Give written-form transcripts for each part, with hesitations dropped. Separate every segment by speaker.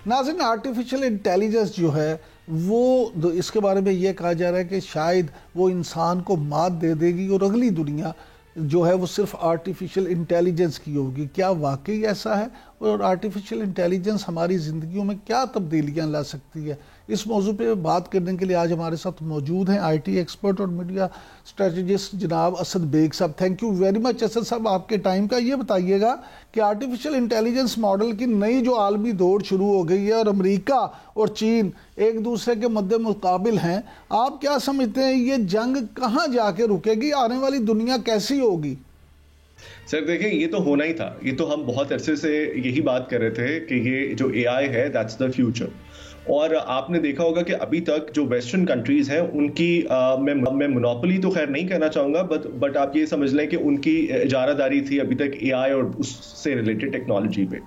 Speaker 1: नाज़रीन, artificial intelligence जो है वो इसके बारे में ये कहा जा रहा है कि शायद वो इंसान को मात दे देगी और अगली दुनिया जो है वो सिर्फ आर्टिफिशियल इंटेलिजेंस की होगी। क्या वाकई ऐसा है? और आर्टिफिशियल इंटेलिजेंस हमारी ज़िंदगियों में क्या तब्दीलियां ला सकती है? इस मौजू पे बात करने के लिए आज हमारे साथ मौजूद हैं आईटी एक्सपर्ट और मीडिया स्ट्रेटजिस्ट जनाब असद बेग साहब। Thank you very much Asad साहब आपके टाइम का। ये बताइएगा कि आर्टिफिशियल इंटेलिजेंस मॉडल की नई जो आलमी दौड़ शुरू हो गई है और अमेरिका और चीन एक दूसरे के मद्दे मुकाबिल हैं, आप क्या समझते हैं ये जंग कहाँ जाके रुकेगी? आने वाली दुनिया कैसी होगी?
Speaker 2: सर देखिए, ये तो होना ही था। ये तो हम बहुत अरसे से यही बात कर रहे थे कि ये जो एआई है दैट्स द फ्यूचर। और आपने देखा होगा कि अभी तक जो वेस्टर्न कंट्रीज हैं उनकी मैं मोनोपोली तो खैर नहीं कहना चाहूंगा, बट आप ये समझ लें कि उनकी इजारादारी थी अभी तक एआई और उससे रिलेटेड टेक्नोलॉजी पे,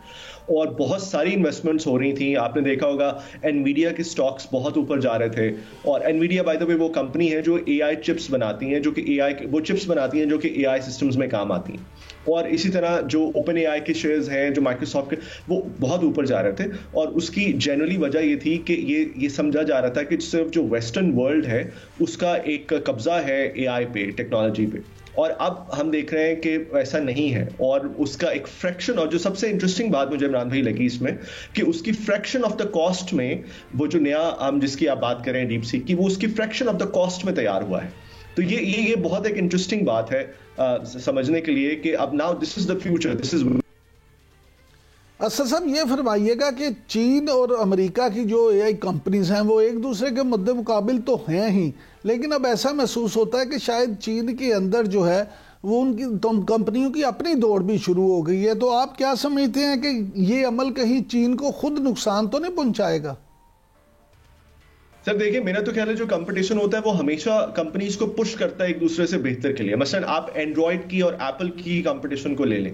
Speaker 2: और बहुत सारी इन्वेस्टमेंट्स हो रही थी। आपने देखा होगा एनवीडिया के स्टॉक्स बहुत ऊपर जा रहे थे, और एनवीडिया बाय द वे वो कंपनी है जो एआई चिप्स बनाती हैं, जो कि वो चिप्स बनाती हैं जो कि एआई सिस्टम्स में काम आती हैं। और इसी तरह जो ओपन एआई के शेयर्स हैं जो माइक्रोसॉफ्ट के, वो बहुत ऊपर जा रहे थे। और उसकी जनरली वजह ये थी कि ये समझा जा रहा था कि सिर्फ जो वेस्टर्न वर्ल्ड है उसका एक कब्जा है एआई पे, टेक्नोलॉजी पे। और अब हम देख रहे हैं कि ऐसा नहीं है, और उसका एक फ्रैक्शन, और जो सबसे इंटरेस्टिंग बात मुझे इमरान भाई लगी इसमें कि उसकी फ्रैक्शन ऑफ द कॉस्ट में, वो जो नया हम जिसकी आप बात कर रहे हैं डीप सीक की, वो उसकी फ्रैक्शन ऑफ द कॉस्ट में तैयार हुआ है। तो ये बहुत एक इंटरेस्टिंग बात है समझने के लिए कि अब now this is the future, this is.
Speaker 1: Asad साहब ये फरमाइएगा कि चीन और अमेरिका की जो एआई कंपनीज हैं वो एक दूसरे के मद्दे मुकाबिल तो हैं ही, लेकिन अब ऐसा महसूस होता है कि शायद चीन के अंदर जो है वो उनकी कंपनियों की अपनी दौड़ भी शुरू हो गई है। तो आप क्या समझते हैं कि ये अमल कहीं चीन को खुद नुकसान तो नहीं पहुंचाएगा?
Speaker 2: सर देखिए, मेरा तो ख्याल है जो कंपटीशन होता है वो हमेशा कंपनीज को पुश करता है एक दूसरे से बेहतर के लिए। मसलन आप एंड्रॉइड की और एप्पल की कंपटीशन को ले लें,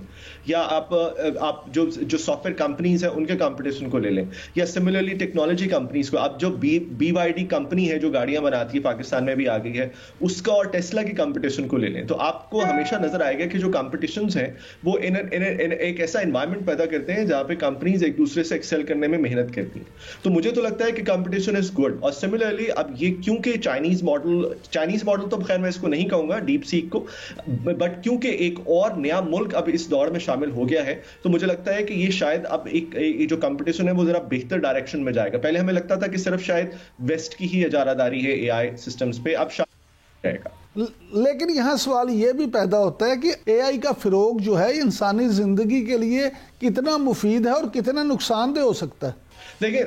Speaker 2: या आप जो सॉफ्टवेयर कंपनीज हैं उनके कंपटीशन को ले लें, या सिमिलरली टेक्नोलॉजी कंपनीज को। आप जो BYD कंपनी है जो गाड़ियां बनाती है, पाकिस्तान में भी आ गई है, उसका और टेस्ला की कंपटीशन को ले लें, तो आपको हमेशा नजर आएगा कि जो कंपटीशन हैं वो इन एक ऐसा एनवायरमेंट पैदा करते हैं जहां पे कंपनीज एक दूसरे से एक्सेल करने में मेहनत करती हैं। तो मुझे तो लगता है कि कंपटीशन इज गुड। और सिमिलरली अब ये क्योंकि चाइनीज मॉडल तो खैर मैं इसको नहीं कहूंगा डीप सीक को, बट क्योंकि एक और नया मुल्क अब इस दौर में शामिल हो गया है, तो मुझे लगता है कि ये शायद अब एक जो कंपटीशन है वो जरा बेहतर डायरेक्शन में जाएगा। पहले हमें लगता था कि सिर्फ शायद वेस्ट की ही इजारादारी है एआई सिस्टम्स पे, अब शायद जाएगा।
Speaker 1: लेकिन यहाँ सवाल ये भी पैदा होता है कि एआई का फिरोग जो है इंसानी जिंदगी के लिए कितना मुफीद है और कितना नुकसानदेह हो सकता है?
Speaker 2: देखिए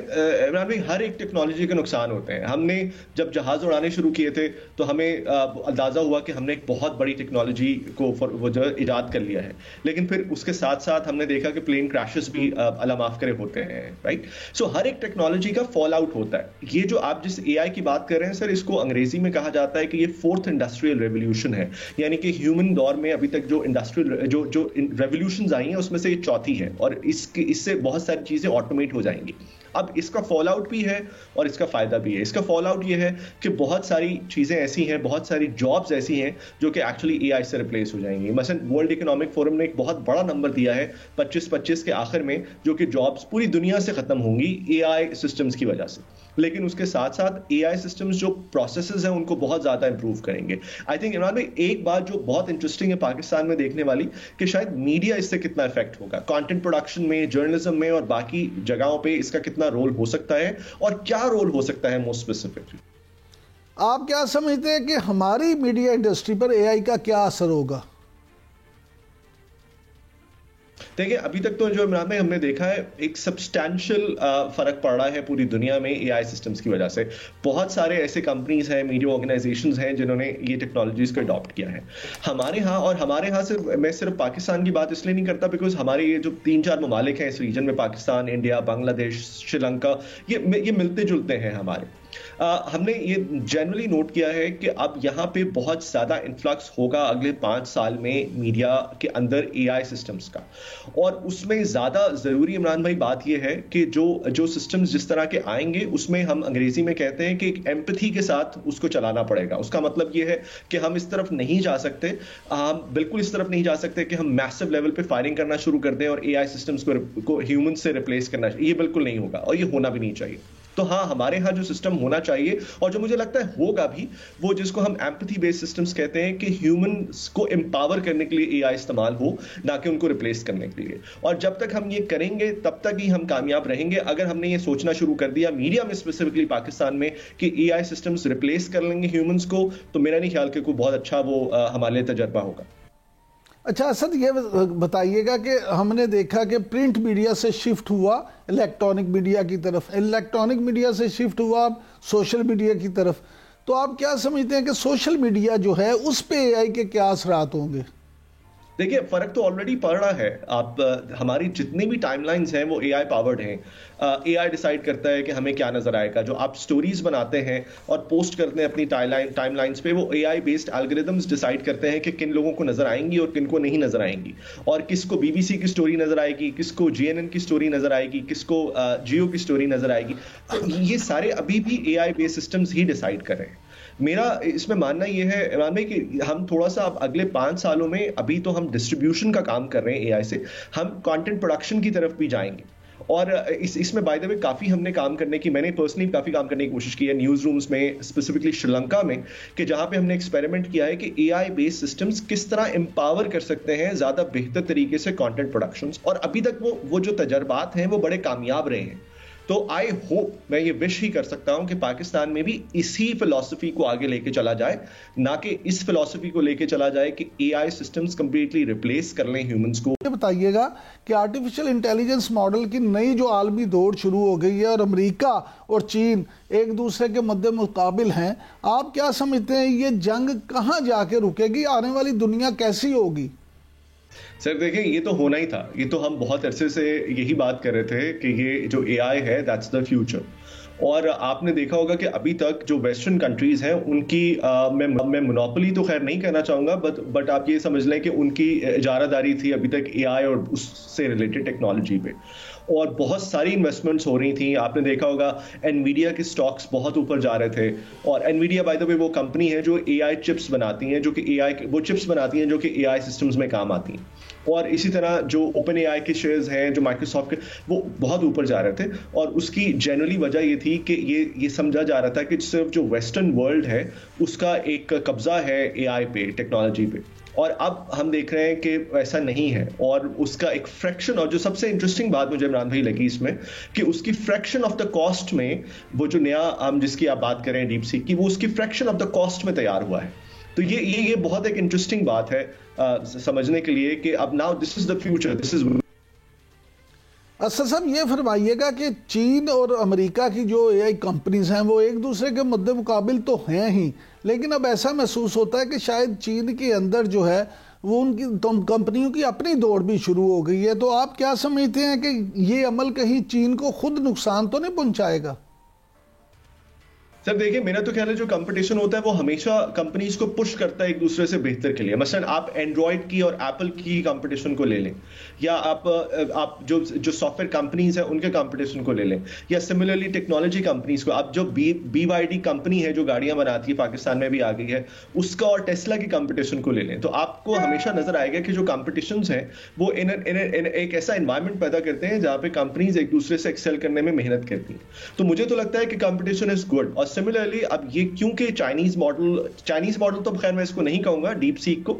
Speaker 2: इमरान भाई, हर एक टेक्नोलॉजी के नुकसान होते हैं। हमने जब जहाज उड़ाने शुरू किए थे तो हमें अंदाजा हुआ कि हमने एक बहुत बड़ी टेक्नोलॉजी को वो जो इजाद कर लिया है, लेकिन फिर उसके साथ साथ हमने देखा कि प्लेन क्रैशेस भी अल्लाह माफ करे होते हैं, राइट। सो हर एक टेक्नोलॉजी का फॉल आउट होता है। ये जो आप जिस एआई की बात कर रहे हैं सर, इसको अंग्रेजी में कहा जाता है कि ये फोर्थ इंडस्ट्रियल रेवोल्यूशन है, यानी कि ह्यूमन दौर में अभी तक जो इंडस्ट्रियल जो रेवोल्यूशंस आई हैं उसमें से ये चौथी है, और इससे बहुत सारी चीजें ऑटोमेट हो जाएंगी। अब इसका फॉल आउट भी है और इसका फायदा भी है। इसका फॉल आउट ये है कि बहुत सारी चीजें ऐसी हैं, बहुत सारी जॉब्स ऐसी हैं जो कि एक्चुअली एआई से रिप्लेस हो जाएंगी। मसलन वर्ल्ड इकोनॉमिक फोरम ने एक बहुत बड़ा नंबर दिया है 25-25 के आखिर में, जो कि जॉब्स पूरी दुनिया से खत्म होंगी एआई सिस्टम्स की वजह से। लेकिन उसके साथ साथ एआई सिस्टम्स जो प्रोसेसेस हैं उनको बहुत ज्यादा इंप्रूव करेंगे। आई थिंक इमरान भाई, एक बात जो बहुत इंटरेस्टिंग है पाकिस्तान में देखने वाली, कि शायद मीडिया इससे कितना इफेक्ट होगा, कंटेंट प्रोडक्शन में, जर्नलिज्म में और बाकी जगहों पे इसका कितना रोल हो सकता है, और क्या रोल हो सकता है मोस्ट स्पेसिफिकली।
Speaker 1: आप क्या समझते हैं कि हमारी मीडिया इंडस्ट्री पर एआई का क्या असर होगा?
Speaker 2: देखिए, अभी तक तो जो इमरान भाई हमने देखा है एक सब्सटैंशियल फर्क पड़ रहा है पूरी दुनिया में एआई सिस्टम्स की वजह से। बहुत सारे ऐसे कंपनीज हैं, मीडिया ऑर्गेनाइजेशंस हैं जिन्होंने ये टेक्नोलॉजीज को अडॉप्ट किया है। हमारे यहाँ से मैं सिर्फ पाकिस्तान की बात इसलिए नहीं करता बिकॉज हमारे ये जो 3-4 ममालिक हैं इस रीजन में, पाकिस्तान, इंडिया, बांग्लादेश, श्रीलंका, ये मिलते जुलते हैं हमारे। हमने ये जनरली नोट किया है कि अब यहाँ पे बहुत ज़्यादा इन्फ्लक्स होगा अगले 5 साल में मीडिया के अंदर एआई सिस्टम्स का। और उसमें ज़्यादा ज़रूरी इमरान भाई बात ये है कि जो जो सिस्टम्स जिस तरह के आएंगे उसमें हम अंग्रेजी में कहते हैं कि एक एम्पैथी के साथ उसको चलाना पड़ेगा। उसका मतलब ये है कि हम इस तरफ नहीं जा सकते, हम बिल्कुल इस तरफ नहीं जा सकते कि हम मैसिव लेवल पे फायरिंग करना शुरू कर दें और एआई सिस्टम्स को ह्यूमन से रिप्लेस करना, ये बिल्कुल नहीं होगा और ये होना भी नहीं चाहिए। तो हाँ, हमारे यहाँ जो सिस्टम होना चाहिए और जो मुझे लगता है होगा भी, वो जिसको हम एम्पैथी बेस्ड सिस्टम्स कहते हैं कि ह्यूमंस को एम्पावर करने के लिए एआई इस्तेमाल हो, ना कि उनको रिप्लेस करने के लिए। और जब तक हम ये करेंगे तब तक ही हम कामयाब रहेंगे। अगर हमने ये सोचना शुरू कर दिया मीडिया में, स्पेसिफिकली पाकिस्तान में, कि एआई सिस्टम्स रिप्लेस कर लेंगे ह्यूमंस को, तो मेरा नहीं ख्याल कि कोई बहुत अच्छा वो हमारे लिए तजर्बा होगा।
Speaker 1: अच्छा असद, ये बताइएगा कि हमने देखा कि प्रिंट मीडिया से शिफ्ट हुआ इलेक्ट्रॉनिक मीडिया की तरफ, इलेक्ट्रॉनिक मीडिया से शिफ्ट हुआ सोशल मीडिया की तरफ, तो आप क्या समझते हैं कि सोशल मीडिया जो है उस पे एआई के क्या असरात होंगे?
Speaker 2: देखिए, फर्क तो ऑलरेडी पड़ रहा है। आप हमारी जितनी भी टाइमलाइंस हैं वो एआई पावर्ड हैं। एआई डिसाइड करता है कि हमें क्या नजर आएगा। जो आप स्टोरीज बनाते हैं और पोस्ट करते हैं अपनी टाइमलाइंस पे, वो एआई बेस्ड एल्गोरिदम्स डिसाइड करते हैं कि किन लोगों को नजर आएंगी और किन को नहीं नजर आएंगी, और किसको बीबीसी की स्टोरी नजर आएगी, किसको जीएनएन की स्टोरी नजर आएगी, किसको जियो की स्टोरी नजर आएगी। तो ये सारे अभी भी एआई बेस्ड सिस्टम्स ही डिसाइड कर रहे हैं। मेरा इसमें मानना यह है इमरान भाई कि हम थोड़ा सा अब अगले 5 सालों में, अभी तो हम डिस्ट्रीब्यूशन का काम कर रहे हैं एआई से, हम कंटेंट प्रोडक्शन की तरफ भी जाएंगे। और इसमें बाय द वे काफी हमने काम करने की, मैंने पर्सनली काफी काम करने की कोशिश की है न्यूज रूम्स में, स्पेसिफिकली श्रीलंका में, कि जहां पे हमने एक्सपेरिमेंट किया है कि एआई बेस्ड सिस्टम्स किस तरह एम्पावर कर सकते हैं ज्यादा बेहतर तरीके से कंटेंट प्रोडक्शंस। और अभी तक वो जो तजर्बात हैं वो बड़े कामयाब रहे हैं। तो आई होप, मैं ये विश ही कर सकता हूं कि पाकिस्तान में भी इसी फिलॉसफी को आगे लेके चला जाए, ना कि इस फिलॉसफी को लेके चला जाए कि एआई सिस्टम्स कंप्लीटली रिप्लेस कर लें ह्यूमंस को।
Speaker 1: ये बताइएगा कि आर्टिफिशियल इंटेलिजेंस मॉडल की नई जो आलमी दौड़ शुरू हो गई है और अमेरिका और चीन एक दूसरे के मद्दे मुकाबिल हैं, आप क्या समझते हैं ये जंग कहाँ जाके रुकेगी? आने वाली दुनिया कैसी होगी?
Speaker 2: सर देखिए, ये तो होना ही था। ये तो हम बहुत अरसे से यही बात कर रहे थे कि ये जो एआई है दैट्स द फ्यूचर। और आपने देखा होगा कि अभी तक जो वेस्टर्न कंट्रीज हैं उनकी मैं मोनोपोली तो खैर नहीं कहना चाहूंगा, बट आप ये समझ लें कि उनकी इजारादारी थी अभी तक एआई और उससे रिलेटेड टेक्नोलॉजी पे, और बहुत सारी इन्वेस्टमेंट्स हो रही थी। आपने देखा होगा एनवीडिया के स्टॉक्स बहुत ऊपर जा रहे थे। और एनवीडिया बाय द वे वो कंपनी है जो एआई चिप्स बनाती हैं, जो कि वो चिप्स बनाती हैं जो कि एआई सिस्टम्स में काम आती हैं। और इसी तरह जो ओपन एआई के शेयर्स हैं, जो माइक्रोसॉफ्ट के, वो बहुत ऊपर जा रहे थे। और उसकी जनरली वजह ये थी कि ये समझा जा रहा था कि सिर्फ जो वेस्टर्न वर्ल्ड है उसका एक कब्जा है एआई पे, टेक्नोलॉजी पे। और अब हम देख रहे हैं कि ऐसा नहीं है, और उसका एक फ्रैक्शन, और जो सबसे इंटरेस्टिंग बात मुझे इमरान भाई लगी इसमें, कि उसकी फ्रैक्शन ऑफ द कॉस्ट में, वो जो नया हम जिसकी आप बात कर रहे हैं डीप सीक की, वो उसकी फ्रैक्शन ऑफ द कॉस्ट में तैयार हुआ है। तो ये बहुत एक इंटरेस्टिंग बात है समझने के लिए कि अब now this is the future, this is.
Speaker 1: Asad साहब, ये फरमाइएगा कि चीन और अमेरिका की जो एआई कंपनीज हैं वो एक दूसरे के मद्दे मुकाबिल तो हैं ही, लेकिन अब ऐसा महसूस होता है कि शायद चीन के अंदर जो है वो उनकी कंपनियों की अपनी दौड़ भी शुरू हो गई है। तो आप क्या समझते हैं कि ये अमल कहीं चीन को खुद नुकसान तो नहीं पहुंचाएगा?
Speaker 2: सर देखिए, मेरा तो ख्याल है जो कंपटीशन होता है वो हमेशा कंपनीज को पुश करता है एक दूसरे से बेहतर के लिए। मसलन आप एंड्रॉइड की और एप्पल की कंपटीशन को ले लें, या आप जो सॉफ्टवेयर कंपनीज हैं उनके कंपटीशन को ले लें, या सिमिलरली टेक्नोलॉजी कंपनीज को। आप जो BYD कंपनी है जो गाड़ियां बनाती है, पाकिस्तान में भी आ गई है, उसका और टेस्ला की कंपटीशन को ले लें, तो आपको हमेशा नजर आएगा कि जो कंपटीशन हैं वो इन एक ऐसा एनवायरमेंट पैदा करते हैं जहां पे कंपनीज एक दूसरे से एक्सेल करने में मेहनत करती हैं। तो मुझे तो लगता है कि कंपटीशन इज गुड। और सिमिलरली अब ये क्योंकि चाइनीज मॉडल तो खैर मैं इसको नहीं कहूंगा डीप सीक को,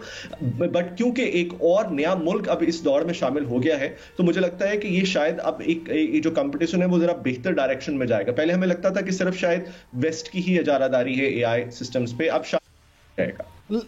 Speaker 2: बट क्योंकि एक और नया मुल्क अब इस दौर में शामिल हो गया है, तो मुझे लगता है कि ये शायद अब एक जो कंपटीशन है वो जरा बेहतर डायरेक्शन में जाएगा। पहले हमें लगता था कि सिर्फ शायद वेस्ट की ही इजारादारी है एआई सिस्टम्स पे, अब शायद जाएगा।